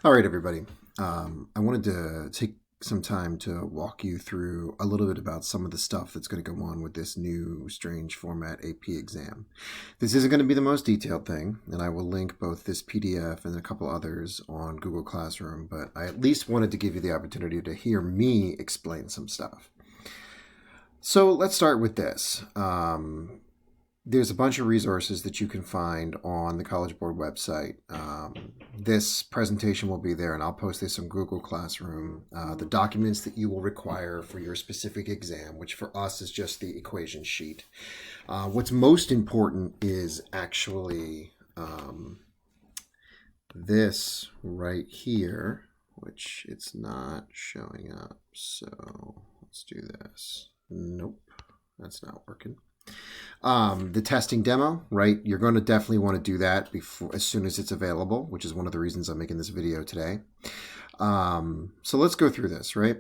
All right, everybody. I wanted to take some time to walk you through a little bit about some of the stuff that's going to go on with this new strange format AP exam. This isn't going to be the most detailed thing, and I will link both this PDF and a couple others on Google Classroom, but I at least wanted to give you the opportunity to hear me explain some stuff. So let's start with this. There's a bunch of resources that you can find on the College Board website. This presentation will be there, and I'll post this on Google Classroom. The documents that you will require for your specific exam, which for us is just the equation sheet. What's most important is actually this right here, which it's not showing up. So let's do this. Nope, that's not working. The testing demo, right? You're going to definitely want to do that as soon as it's available, which is one of the reasons I'm making this video today. So let's go through this, right?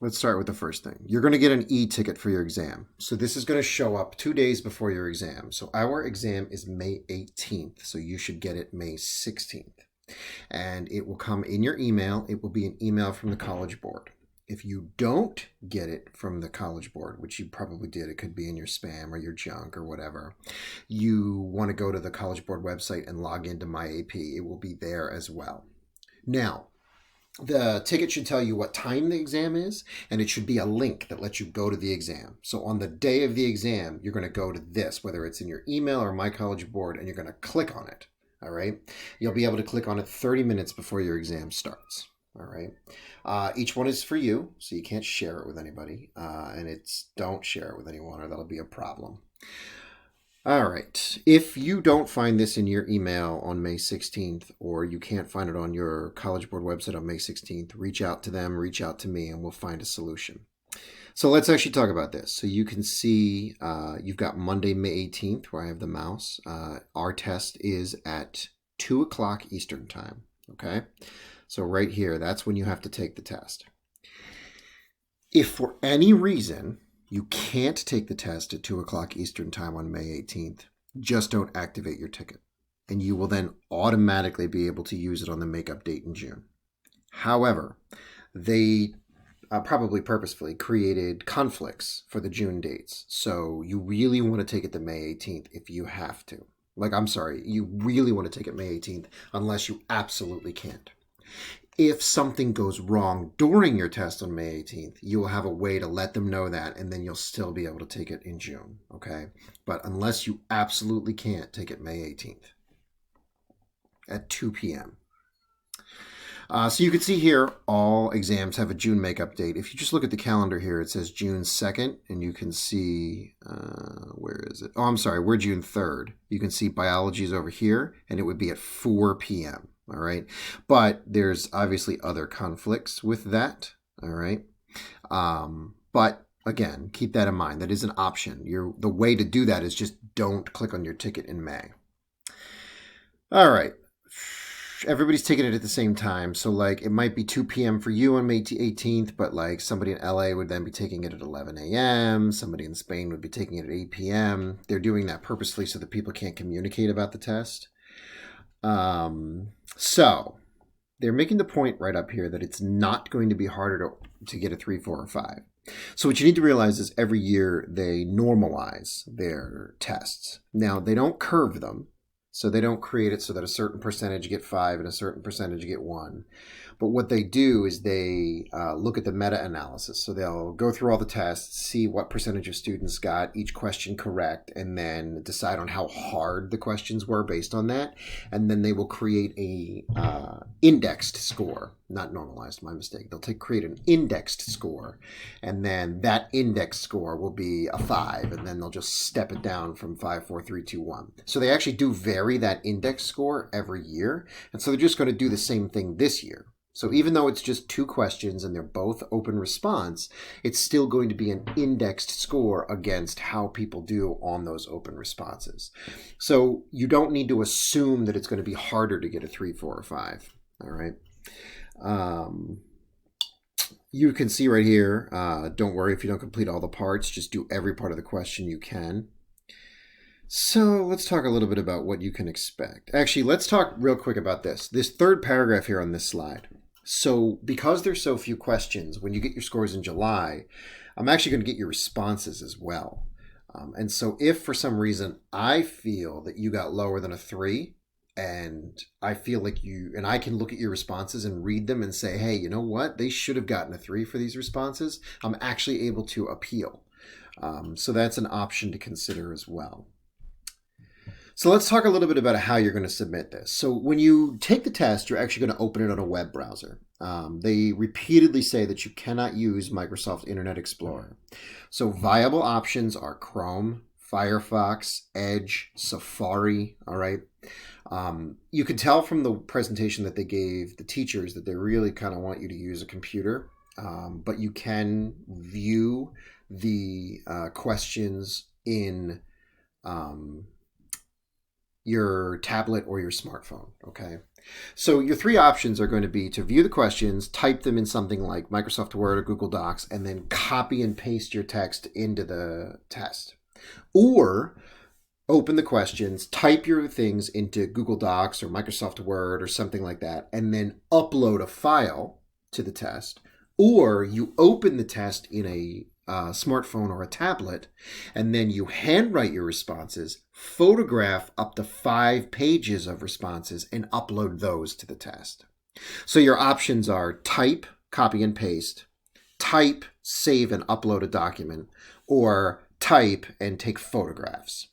Let's start with the first thing. You're going to get an e-ticket for your exam. So this is going to show up 2 days before your exam. So our exam is May 18th. So you should get it May 16th. And it will come in your email. It will be an email from the College Board. If you don't get it from the College Board, which you probably did, it could be in your spam or your junk or whatever, you want to go to the College Board website and log into My AP. It will be there as well. Now, the ticket should tell you what time the exam is, and it should be a link that lets you go to the exam. So on the day of the exam, you're going to go to this, whether it's in your email or My College Board, and you're going to click on it. All right? You'll be able to click on it 30 minutes before your exam starts. All right. Each one is for you, so you can't share it with anybody. And don't share it with anyone, or that'll be a problem. All right. If you don't find this in your email on May 16th, or you can't find it on your College Board website on May 16th, reach out to them, reach out to me, and we'll find a solution. So let's actually talk about this. So you can see you've got Monday, May 18th, where I have the mouse. Our test is at 2 o'clock Eastern time. Okay. So right here, that's when you have to take the test. If for any reason you can't take the test at 2 o'clock Eastern time on May 18th, just don't activate your ticket. And you will then automatically be able to use it on the makeup date in June. However, they probably purposefully created conflicts for the June dates. So you really want to take it to May 18th if you have to. You really want to take it May 18th unless you absolutely can't. If something goes wrong during your test on May 18th, you will have a way to let them know that, and then you'll still be able to take it in June, okay? But unless you absolutely can't, take it May 18th at 2 p.m. So you can see here, all exams have a June makeup date. If you just look at the calendar here, it says June 2nd, and you can see, where is it? Oh, I'm sorry, we're June 3rd. You can see biology is over here, and it would be at 4 p.m., all right? But there's obviously other conflicts with that, all right? But again, keep that in mind. That is an option. The way to do that is just don't click on your ticket in May. All right. Everybody's taking it at the same time. So like it might be 2 p.m. for you on May 18th, but like somebody in LA would then be taking it at 11 a.m. Somebody in Spain would be taking it at 8 p.m. They're doing that purposely so that people can't communicate about the test. So they're making the point right up here that it's not going to be harder to get a 3, 4, or 5. So what you need to realize is every year they normalize their tests. Now, they don't curve them. So they don't create it so that a certain percentage get 5 and a certain percentage get 1. But what they do is they look at the meta-analysis. So they'll go through all the tests, see what percentage of students got each question correct, and then decide on how hard the questions were based on that. And then they will create a indexed score. Not normalized, my mistake. They'll create an indexed score. And then that indexed score will be a 5. And then they'll just step it down from 5, 4, 3, 2, 1. So they actually do vary that index score every year. And so they're just going to do the same thing this year. So even though it's just 2 questions and they're both open response, it's still going to be an indexed score against how people do on those open responses. So you don't need to assume that it's going to be harder to get a 3, 4, or 5. All right. You can see right here, don't worry if you don't complete all the parts, just do every part of the question you can. So let's talk a little bit about what you can expect. Actually, let's talk real quick about this third paragraph here on this slide. So because there's so few questions, when you get your scores in July, I'm actually going to get your responses as well. And so if for some reason I feel that you got lower than a 3, and I feel like and I can look at your responses and read them and say, hey, you know what? They should have gotten a 3 for these responses. I'm actually able to appeal. So that's an option to consider as well. So let's talk a little bit about how you're going to submit this. So when you take the test, you're actually going to open it on a web browser. They repeatedly say that you cannot use Microsoft Internet Explorer. So viable options are Chrome, Firefox, Edge, Safari, all right? You can tell from the presentation that they gave the teachers that they really kind of want you to use a computer, but you can view the questions in your tablet or your smartphone, okay? So your 3 options are going to be to view the questions, type them in something like Microsoft Word or Google Docs, and then copy and paste your text into the test. Or open the questions, type your things into Google Docs or Microsoft Word or something like that, and then upload a file to the test. Or you open the test in a smartphone or a tablet, and then you handwrite your responses, photograph up to 5 pages of responses, and upload those to the test. So your options are type, copy and paste, type, save and upload a document, or type and take photographs.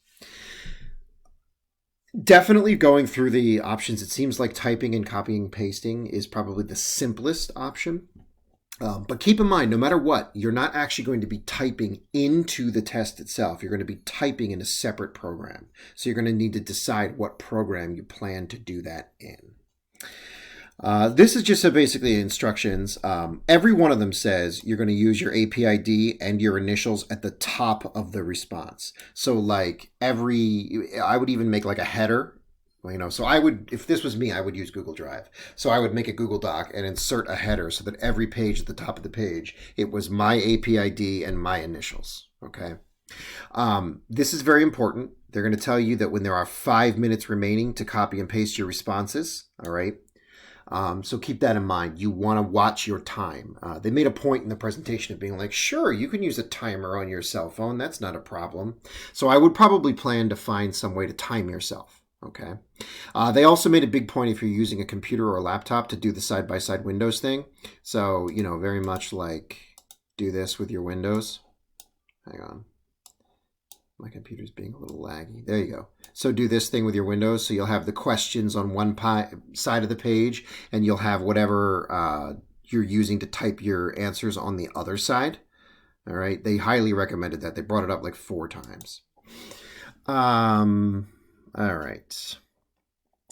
Definitely going through the options, it seems like typing and copying and pasting is probably the simplest option. But keep in mind, no matter what, you're not actually going to be typing into the test itself. You're going to be typing in a separate program. So you're going to need to decide what program you plan to do that in. This is just basically instructions. Every one of them says you're going to use your API ID and your initials at the top of the response. So like I would even make like a header. So I would, if this was me, I would use Google Drive. So I would make a Google Doc and insert a header so that every page at the top of the page, it was my API ID and my initials, okay? This is very important. They're going to tell you that when there are 5 minutes remaining to copy and paste your responses, all right? So keep that in mind. You want to watch your time. They made a point in the presentation of being like, sure, you can use a timer on your cell phone. That's not a problem. So I would probably plan to find some way to time yourself. Okay. They also made a big point if you're using a computer or a laptop to do the side-by-side Windows thing. So, very much like do this with your Windows. Hang on. My computer's being a little laggy. There you go. So do this thing with your Windows. So you'll have the questions on one side of the page, and you'll have whatever you're using to type your answers on the other side. All right. They highly recommended that. They brought it up like 4 times. All right.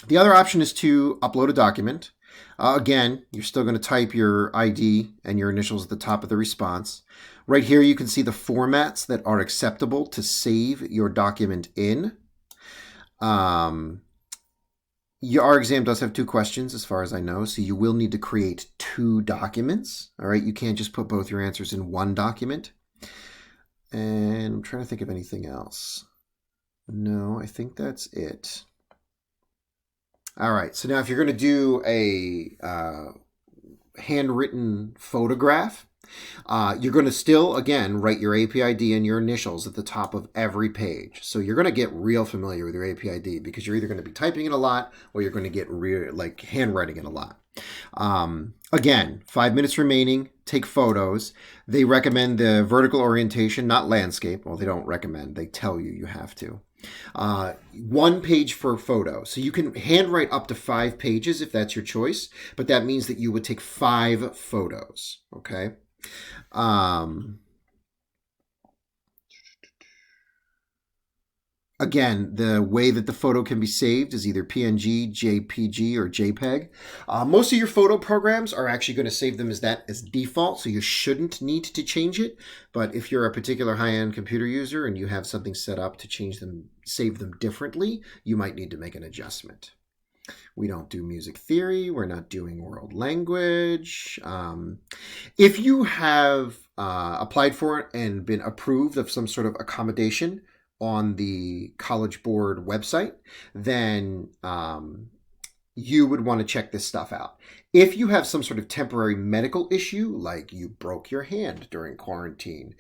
The other option is to upload a document. Again, you're still going to type your ID and your initials at the top of the response. Right here, you can see the formats that are acceptable to save your document in. Our exam does have 2 questions, as far as I know, so you will need to create 2 documents. All right, you can't just put both your answers in one document. And I'm trying to think of anything else. No, I think that's it. All right, so now if you're going to do a handwritten photograph, you're going to still, again, write your API ID and your initials at the top of every page. So you're going to get real familiar with your API ID because you're either going to be typing it a lot or you're going to get handwriting it a lot. Again, 5 minutes remaining, take photos. They recommend the vertical orientation, not landscape. Well, they don't recommend, they tell you you have to. 1 page per photo. So you can handwrite up to 5 pages if that's your choice, but that means that you would take 5 photos, okay? Again, the way that the photo can be saved is either PNG, JPG, or JPEG. Most of your photo programs are actually going to save them as default, so you shouldn't need to change it. But if you're a particular high-end computer user and you have something set up to save them differently, you might need to make an adjustment. We don't do music theory. We're not doing world language. If you have applied for it and been approved of some sort of accommodation, on the College Board website, then you would want to check this stuff out. If you have some sort of temporary medical issue, like you broke your hand during quarantine,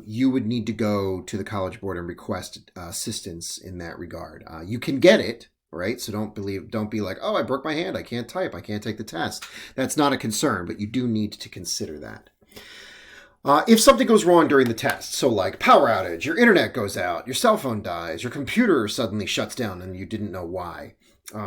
you would need to go to the College Board and request assistance in that regard. You can get it, right? So don't be like, oh, I broke my hand, I can't type, I can't take the test. That's not a concern, but you do need to consider that. If something goes wrong during the test, so like power outage, your internet goes out, your cell phone dies, your computer suddenly shuts down and you didn't know why,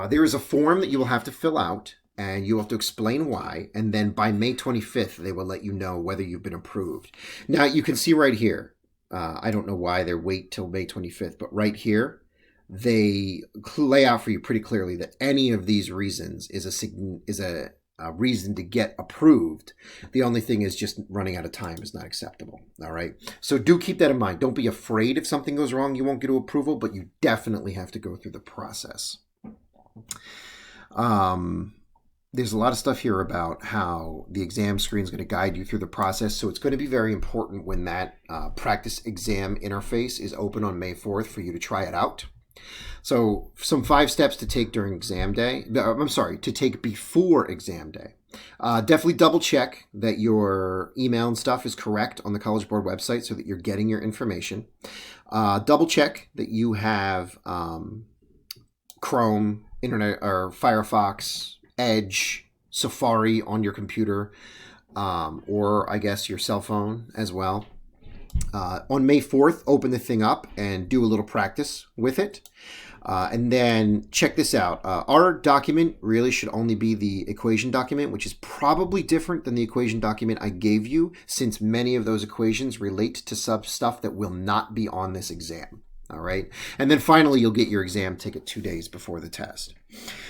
there is a form that you will have to fill out, and you have to explain why, and then by May 25th, they will let you know whether you've been approved. Now, you can see right here, I don't know why they wait till May 25th, but right here, they lay out for you pretty clearly that any of these reasons is a reason to get approved. The only thing is just running out of time is not acceptable. All right. So do keep that in mind. Don't be afraid if something goes wrong, you won't get to approval, but you definitely have to go through the process. There's a lot of stuff here about how the exam screen is going to guide you through the process. So it's going to be very important when that practice exam interface is open on May 4th for you to try it out. So some 5 steps to take during exam day. To take before exam day. Definitely double check that your email and stuff is correct on the College Board website so that you're getting your information. Double check that you have Chrome, Internet, or Firefox, Edge, Safari on your computer, or I guess your cell phone as well. On May 4th, open the thing up and do a little practice with it. And then check this out. Our document really should only be the equation document, which is probably different than the equation document I gave you, since many of those equations relate to stuff that will not be on this exam. All right. And then finally, you'll get your exam ticket 2 days before the test.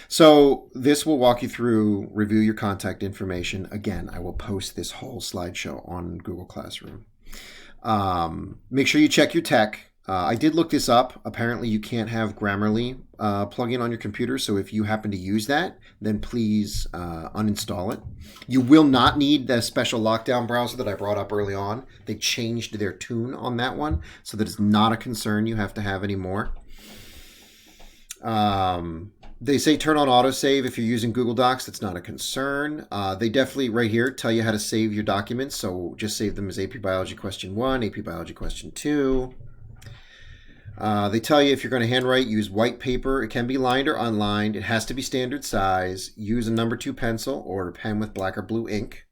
So this will walk you through, review your contact information. Again, I will post this whole slideshow on Google Classroom. Make sure you check your tech. I did look this up. Apparently you can't have Grammarly plug-in on your computer. So if you happen to use that, then please uninstall it. You will not need the special lockdown browser that I brought up early on. They changed their tune on that one, so that it's not a concern you have to have anymore. They say turn on autosave if you're using Google Docs. That's not a concern. They definitely, right here, tell you how to save your documents. So just save them as AP Biology Question 1, AP Biology Question 2. They tell you if you're going to handwrite, use white paper. It can be lined or unlined. It has to be standard size. Use a number 2 pencil or a pen with black or blue ink.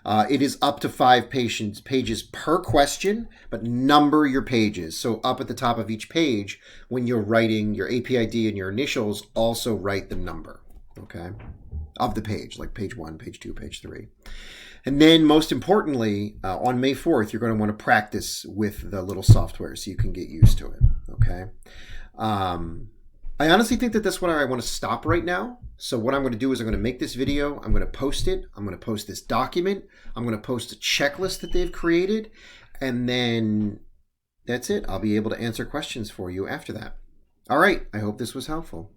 It is up to 5 pages per question, but number your pages. So up at the top of each page, when you're writing your AP ID and your initials, also write the number, okay, of the page, like page 1, page 2, page 3. And then most importantly, on May 4th, you're going to want to practice with the little software so you can get used to it, okay? I honestly think that that's what I want to stop right now. So what I'm going to do is I'm going to make this video. I'm going to post it. I'm going to post this document. I'm going to post a checklist that they've created. And then that's it. I'll be able to answer questions for you after that. All right. I hope this was helpful.